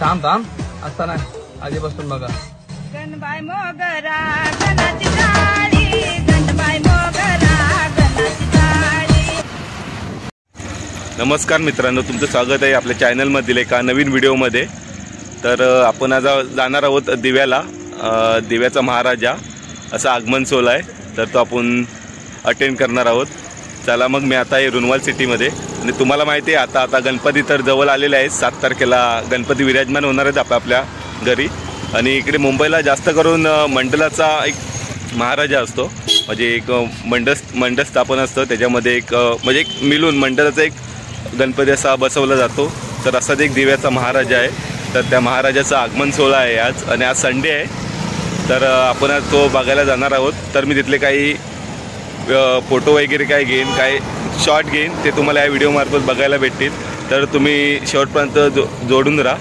थांब थांब आता नाही आधीपासून बघा. गणबाई मोगरा गणाची टाळी, गणबाई मोगरा गणाची टाळी. नमस्कार मित्रांनो, तुमचं स्वागत आहे आपल्या चॅनलमधील एका नवीन व्हिडिओमध्ये. तर आपण आज जाणार आहोत दिव्याला. दिव्याचा महाराजा असा आगमन सोहळा आहे, तर तो आपण अटेंड करणार आहोत. चला मग मी आता आहे रुनवाल सिटीमध्ये. आणि तुम्हाला माहिती आहे आता गणपती तर जवळ आलेले आहेत. 7 तारखेला गणपती विराजमान होणार आहेत आपल्या घरी. आणि इकडे मुंबईला जास्त करून मंडळाचा एक महाराजा असतो, म्हणजे एक मंडळ स्थापन असतं. त्याच्यामध्ये म्हणजे एक मिळून मंडळाचा एक गणपती असा बसवला जातो. तर असाच एक दिव्याचा महाराजा आहे. तर त्या महाराजाचा आगमन सोहळा आहे आज, आणि आज संडे आहे. तर आपण आज तो बघायला जाणार आहोत. तर मी तिथले काही फोटो वगैरे काय घेईन, काय शॉर्ट घेईन, ते तुम्हाला या व्हिडिओमार्फत बघायला भेटतील. तर तुम्ही शेवटपर्यंत जोडून राहा.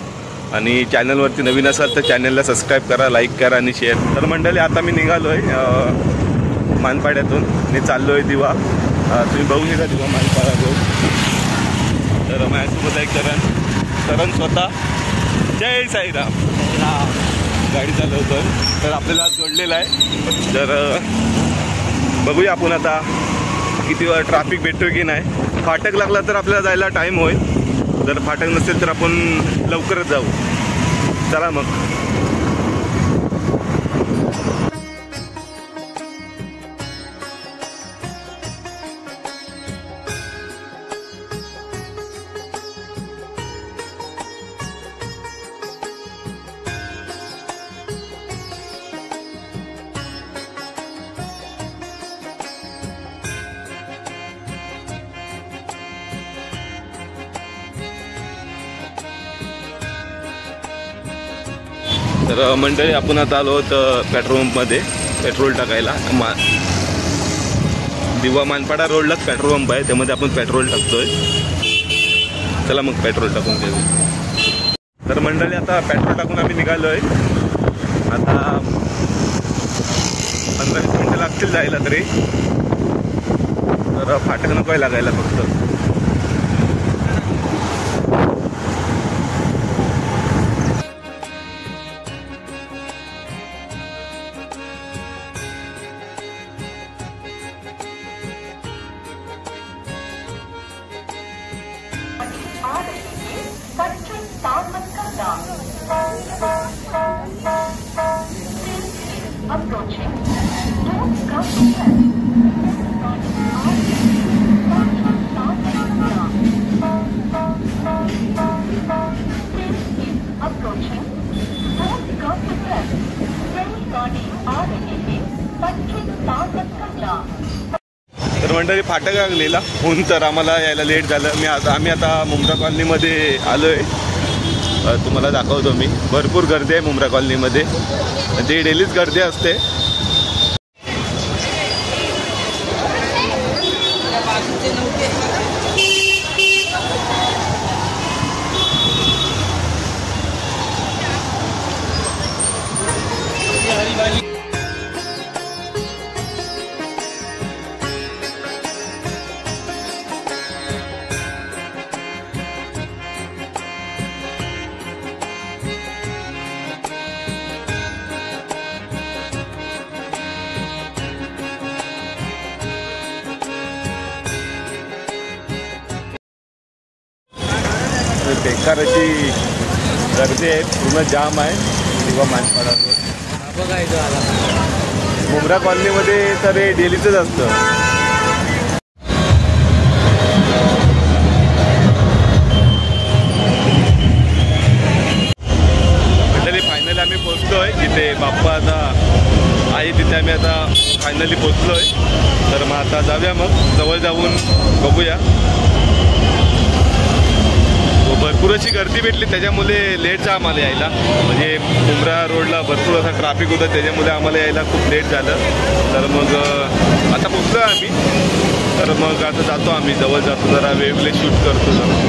आणि चॅनलवरती नवीन असाल तर चॅनलला सबस्क्राईब करा, लाईक करा आणि शेअर. तर मंडळी आता मी निघालो आहे मानपाड्यातून आणि चाललो आहे दिवा. तुम्ही बघून येता दिवा मानपाडा रोड. तर माझ्यासोबत एक करण स्वतः जय साईराम गाडी चालवतो. तर आपल्याला जोडलेला आहे. तर बघूया आपण आता किती वेळ ट्रॅफिक भेटतो की नाही. फाटक लागला तर आपल्याला जायला टाईम होईल, जर फाटक नसेल तर आपण लवकरच जाऊ. चला मग. तर मंडळी आपण आता आलो आहोत पेट्रोल पंपमध्ये पेट्रोल टाकायला. दिवा मानपाडा रोडलाच पेट्रोल पंप आहे, त्यामध्ये आपण पेट्रोल टाकतोय. चला मग पेट्रोल टाकून घेऊ. तर मंडळी आता पेट्रोल टाकून आम्ही निघालो आहे. आता 15-20 मिनिटं लागतील जायला तरी. तर फाटक नको आहे लागायला फक्त. तर मंडळी फाटक लागलेला ऊन, तर आम्हाला यायला लेट झालं. आम्ही आता मुंब्रा कॉलनीमध्ये आलो आहे. तुम्हाला दाखवतो मी. भरपूर गर्दी आहे मुंब्रा कॉलनीमध्ये, ते डेलीच गर्दी असते. बेकार अशी गर्दी आहे, पूर्ण जाम आहे दिवा मानपाडा रोड. मुंब्रा कॉलनीमध्ये तर हे डेलीचंच असतं. म्हणजे फायनली आम्ही पोचलोय जिथे बाप्पा आता आहे, तिथे आम्ही आता फायनली पोचलोय. तर मग आता जाऊया, मग जवळ जाऊन बघूया. भरपूर अशी गर्दी भेटली, त्याच्यामुळे लेट झाला आम्हाला यायला. म्हणजे मुंब्रा रोडला भरपूर असा ट्रॅफिक होतं, त्याच्यामुळे आम्हाला यायला खूप लेट झालं. तर मग आता पोचलो आम्ही. तर मग आता जातो आम्ही, जवळ जातो, जरा वेगळे शूट करतो जरा.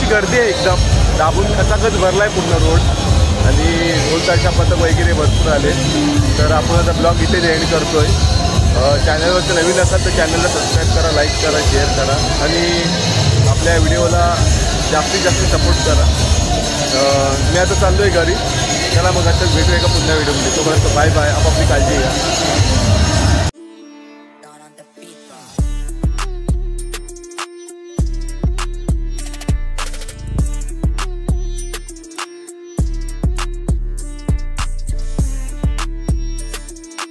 गर्दी आहे एकदम, दाबून खचाखच भरला आहे पूर्ण रोड आणि ढोलताशा पथक वगैरे भरपूर आले. तर आपण आता ब्लॉग इथे एंड करतोय. चॅनलवरती नवीन असाल तर चॅनलला सबस्क्राईब करा, लाईक करा, शेअर करा आणि आपल्या व्हिडिओला जास्तीत जास्त सपोर्ट करा. मी आता चाललो आहे घरी. चला मग असंच भेटू एका पुन्हा व्हिडिओमध्ये. तोपर्यंत बाय बाय. आपापली काळजी घ्या.